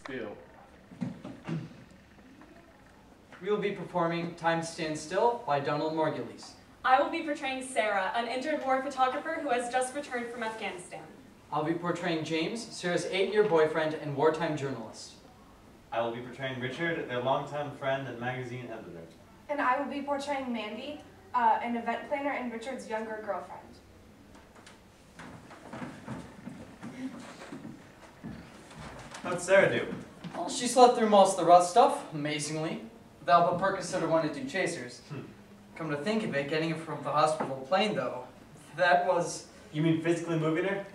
spiel. We will be performing Time Stands Still by David Margulies. I will be portraying Sarah, an injured war photographer who has just returned from Afghanistan. I'll be portraying James, Sarah's 8-year boyfriend and wartime journalist. I will be portraying Richard, their longtime friend and magazine editor. And I will be portraying Mandy, an event planner and Richard's younger girlfriend. How'd Sarah do? Well, she slept through most of the rough stuff, amazingly. The help of Percocet wanted to do chasers. Come to think of it, getting her from the hospital plane, though, that was... You mean physically moving her?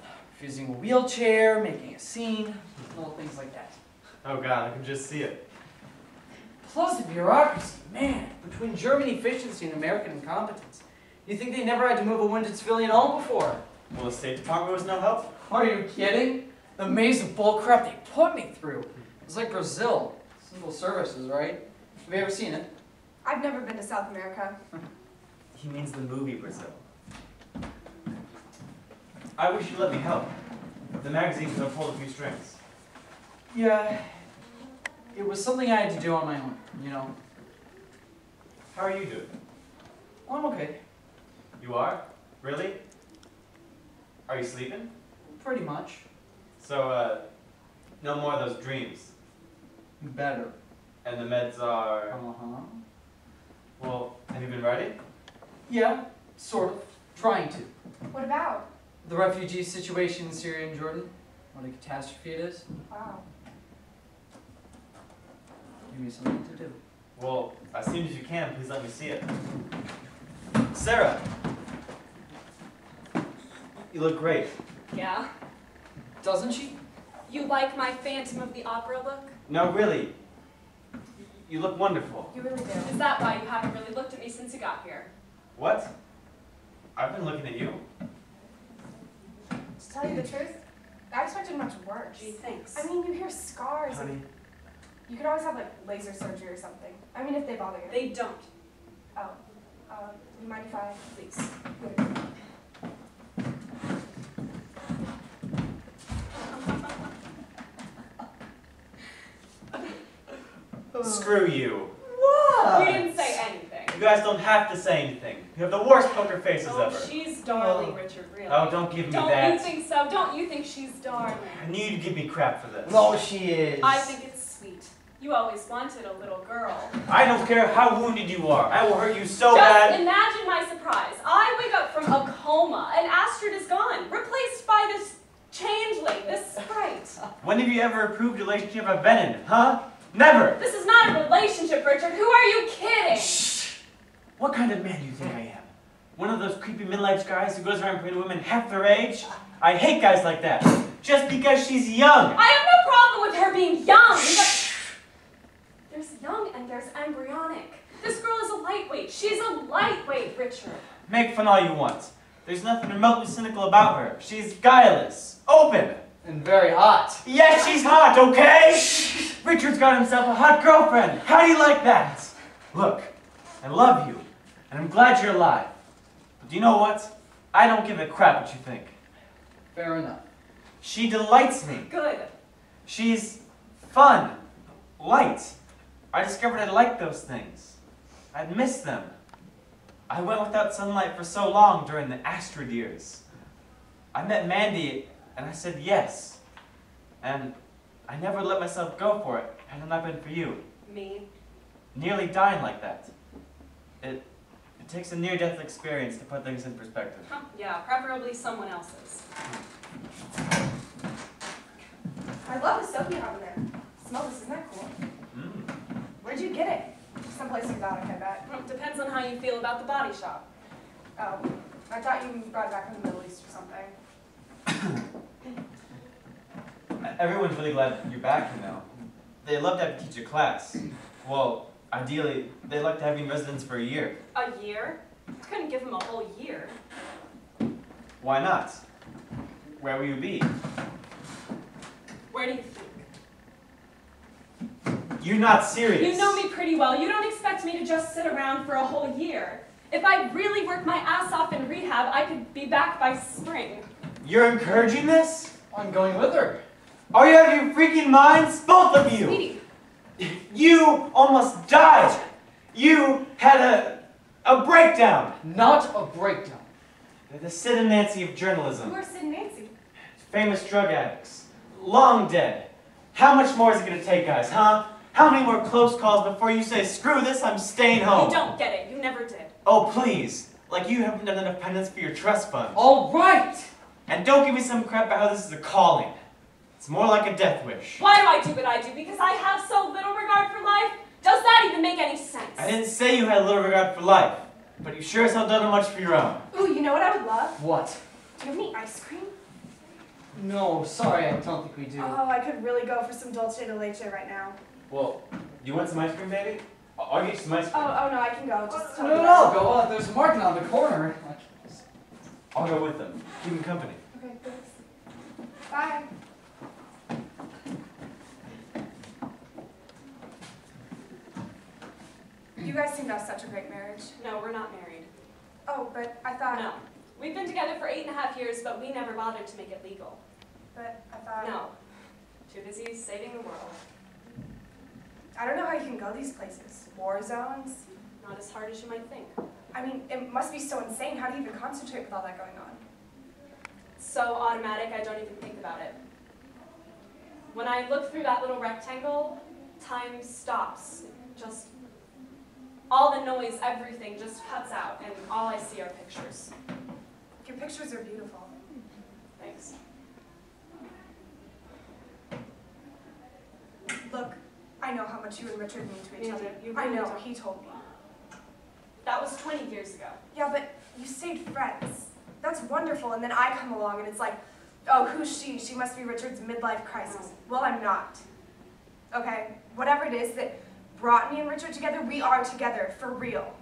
Using a wheelchair, making a scene, little things like that. Oh God, I can just see it. Plus the bureaucracy, man, between German efficiency and American incompetence. You think they never had to move a wounded civilian home before? Well, the State Department was no help? Are you kidding? The maze of bullcrap they put me through. It's like Brazil. Civil services, right? Have you ever seen it? I've never been to South America. He means the movie Brazil. I wish you'd let me help. The magazine could have pulled a few strings. Yeah, it was something I had to do on my own, you know. How are you doing? Well, I'm okay. You are? Really? Are you sleeping? Pretty much. So, no more of those dreams. Better. And the meds are... Uh-huh. Well, have you been writing? Yeah, sort of. Trying to. What about? The refugee situation in Syria and Jordan. What a catastrophe it is. Wow. Give me something to do. Well, as soon as you can, please let me see it. Sarah! You look great. Yeah? Doesn't she? You like my Phantom of the Opera look? No, really. You look wonderful. You really do. Is that why you haven't really looked at me since you got here? What? I've been looking at you. To tell you the truth, I expected much worse. Gee, thanks. I mean, you hear scars. Honey. And you could always have, like, laser surgery or something. I mean, if they bother you. They don't. Oh. You mind if I... Please. Screw you. What? We didn't say anything. You guys don't have to say anything. You have the worst poker faces Oh, ever. she's darling, Richard, really. Oh, don't give me Don't that. you think so? Don't you think she's darling? I knew you'd give me crap for this. No, she is. I think it's sweet. You always wanted a little girl. I don't care how wounded you are. I will hurt you so Just bad. imagine my surprise. I wake up from a coma and Astrid is gone, replaced by this changeling, this sprite. When have you ever approved a relationship I've been in, huh? Never! This is not a relationship, Richard. Who are you kidding? Shh! What kind of man do you think I am? One of those creepy middle-aged guys who goes around praying to women half their age? I hate guys like that. Just because she's young. I have no problem with her being young. But there's young and there's embryonic. This girl is a lightweight. She's a lightweight, Richard. Make fun all you want. There's nothing remotely cynical about her. She's guileless, open. And very hot. Yes, she's hot, okay? Richard's got himself a hot girlfriend. How do you like that? Look, I love you, and I'm glad you're alive. But do you know what? I don't give a crap what you think. Fair enough. She delights me. Good. She's fun, light. I discovered I liked those things. I'd miss them. I went without sunlight for so long during the Astrid years. I met Mandy, and I said yes. And I never let myself go for it, had it not been for you. Me. Nearly dying like that. It takes a near-death experience to put things in perspective. Huh, yeah, preferably someone else's. I love the soap you have in there. Smell this, isn't that cool? Where'd you get it? Someplace exotic, I bet. Well, depends on how you feel about the body shop. Oh, I thought you brought it back from the Middle East or something. Everyone's really glad you're back, you know. They love to have you teach a class. Well, ideally, they'd like to have you in residence for a year. A year? I couldn't give him a whole year. Why not? Where will you be? Where do you think? You're not serious. You know me pretty well. You don't expect me to just sit around for a whole year. If I really worked my ass off in rehab, I could be back by spring. You're encouraging this? I'm going with her. Are you out of your freaking minds? Both of you! Sweetie. You almost died! You had a breakdown! Not a breakdown. They're the Sid and Nancy of journalism. Who are Sid and Nancy? Famous drug addicts. Long dead. How much more is it gonna take, guys, huh? How many more close calls before you say, screw this, I'm staying home? You don't get it. You never did. Oh, please. Like you haven't done enough penance for your trust fund. All right! And don't give me some crap about how this is a calling. It's more like a death wish. Why do I do what I do? Because I have so little regard for life? Does that even make any sense? I didn't say you had little regard for life, but you sure as hell done much for your own. Ooh, you know what I would love? What? Do you have any ice cream? No, sorry, I don't think we do. Oh, I could really go for some dulce de leche right now. Well, do you want some ice cream, baby? I'll get you some ice cream. Oh no, I can go. Just tell me No, when. go. There's a market on the corner. I'll go with them. Keep them company. Okay, thanks. Bye. You guys seem to have such a great marriage. No, we're not married. Oh, but I thought. No. We've been together for 8.5 years, but we never bothered to make it legal. But I thought. No. Too busy saving the world. I don't know how you can go these places. War zones. Not as hard as you might think. I mean, it must be so insane. How do you even concentrate with all that going on? So automatic, I don't even think about it. When I look through that little rectangle, time stops. Just all the noise, everything just cuts out, and all I see are pictures. Your pictures are beautiful. Thanks. Look, I know how much you and Richard mean to each Yeah, other. you I really know, don't. he told me. That was 20 years ago. Yeah, but you stayed friends. That's wonderful, and then I come along and it's like, oh, who's she? She must be Richard's midlife crisis. Well, I'm not. Okay? Whatever it is that brought me and Richard together, we are together, for real.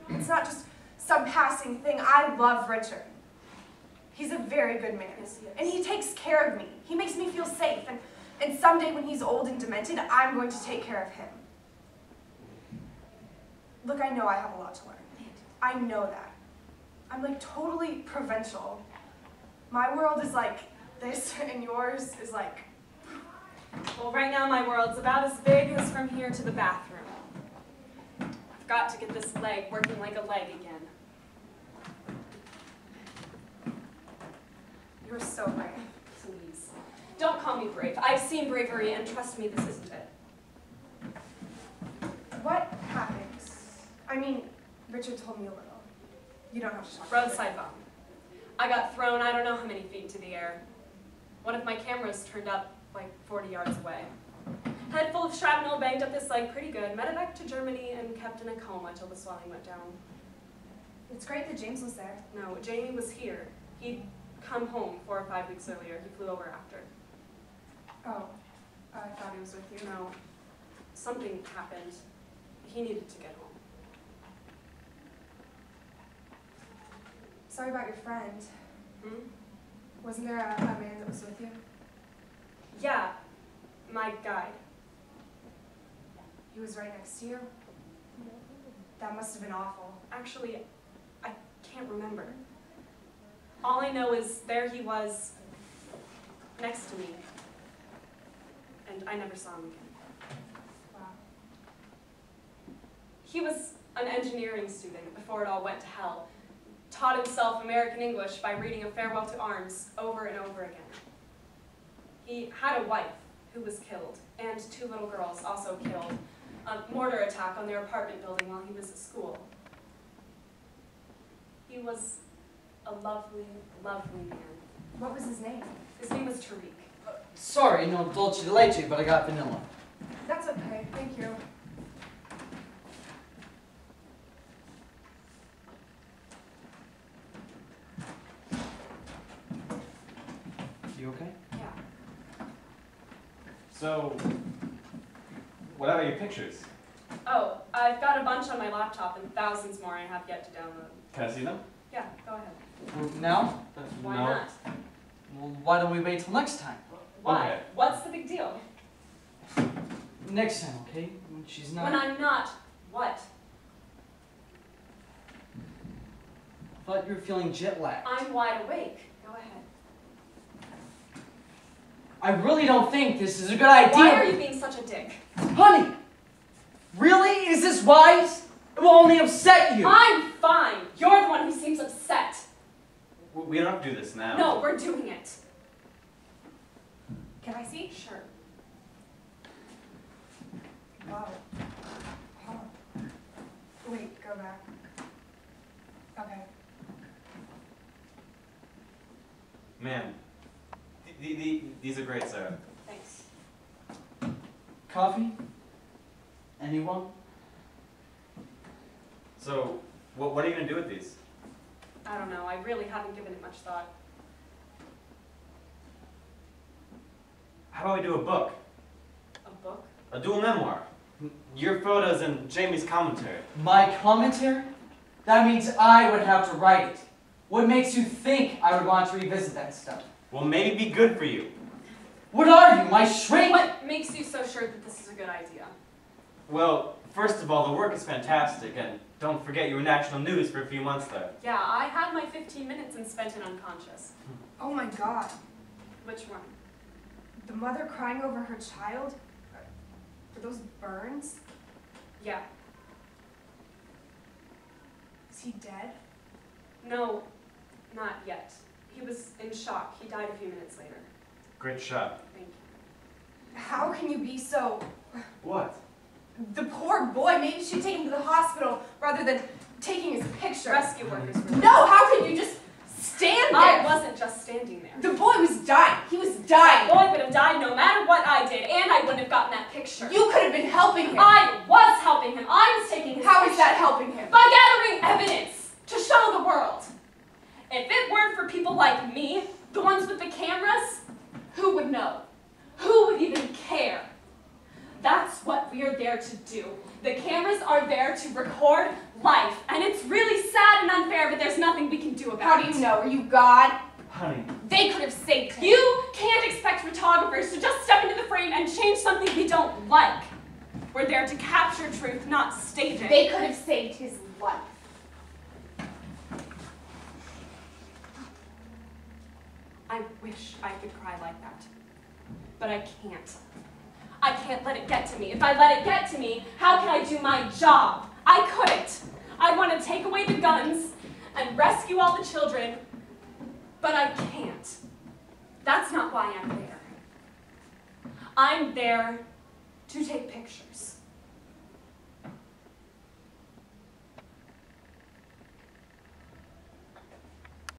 It's not just some passing thing. I love Richard. He's a very good man. Yes, he is. And he takes care of me. He makes me feel safe. And someday when he's old and demented, I'm going to take care of him. Look, I know I have a lot to learn. I know that. I'm like totally provincial. My world is like this, and yours is like... Well, right now my world's about as big as from here to the bathroom. I've got to get this leg working like a leg again. You're so brave. Please. Don't call me brave. I've seen bravery, and trust me, this isn't it. What happened? I mean, Richard told me a little. You don't have to talk. Roadside bomb. I got thrown I don't know how many feet into the air. One of my cameras turned up like 40 yards away. Head full of shrapnel, banged up this leg pretty good, medevac to Germany, and kept in a coma till the swelling went down. It's great that James was there. No, Jamie was here. He'd come home 4 or 5 weeks earlier. He flew over after. Oh, I thought he was with you. No, something happened. He needed to get home. Sorry about your friend. Hmm? Wasn't there a man that was with you? Yeah, my guide. He was right next to you? That must have been awful. Actually, I can't remember. All I know is there he was, next to me, and I never saw him again. Wow. He was an engineering student before it all went to hell. Taught himself American English by reading A Farewell to Arms over and over again. He had a wife who was killed, and 2 little girls also killed. A mortar attack on their apartment building while he was at school. He was a lovely, lovely man. What was his name? His name was Tariq. Sorry, no dulce de leche, but I got vanilla. That's okay, thank you. You okay? Yeah. So, what about your pictures? Oh, I've got a bunch on my laptop and thousands more I have yet to download. Can I see them? Yeah, go ahead. Now? Why No. not? Well, why don't we wait till next time? Why? Okay. What's the big deal? Next time, okay? When she's not... When I'm not, what? I thought you were feeling jet lagged. I'm wide awake. Go ahead. I really don't think this is a good idea. Why are you being such a dick? Honey, really? Is this wise? It will only upset you. I'm fine. You're the one who seems upset. We don't have to do this now. No, we're doing it. Can I see? Sure. Wow. Huh. Wait, go back. Okay. Man, these are great, Sarah. Thanks. Coffee? Anyone? So, what are you going to do with these? I don't know. I really haven't given it much thought. How about we do a book? A book? A dual memoir. Your photos and Jamie's commentary. My commentary? That means I would have to write it. What makes you think I would want to revisit that stuff? Well, maybe be good for you. What are you, my shrink? What makes you so sure that this is a good idea? Well, first of all, the work is fantastic, and don't forget you were national news for a few months there. Yeah, I had my 15 minutes and spent it unconscious. Oh my God. Which one? The mother crying over her child? For those burns? Yeah. Is he dead? No, not yet. He was in shock. He died a few minutes later. Great shot. Thank you. How can you be so... What? The poor boy, maybe you should take him to the hospital rather than taking his picture. Rescue workers were No, how can you just stand there? I wasn't just standing there. The boy was dying. He was That dying. boy would have died no matter what I did, and I wouldn't have gotten that picture. You could have been helping him. I was helping him. I was taking his How picture. is that helping him? By gathering evidence to show the world. If it weren't for people like me, the ones with the cameras, who would know? Who would even care? That's what we're there to do. The cameras are there to record life, and it's really sad and unfair, but there's nothing we can do about How it. do you know? Are you God? Honey. They could have saved him. You can't expect photographers to just step into the frame and change something we don't like. We're there to capture truth, not stage it. They could have saved his life. I wish I could cry like that, but I can't. I can't let it get to me. If I let it get to me, how can I do my job? I couldn't. I want to take away the guns and rescue all the children, but I can't. That's not why I'm there. I'm there to take pictures.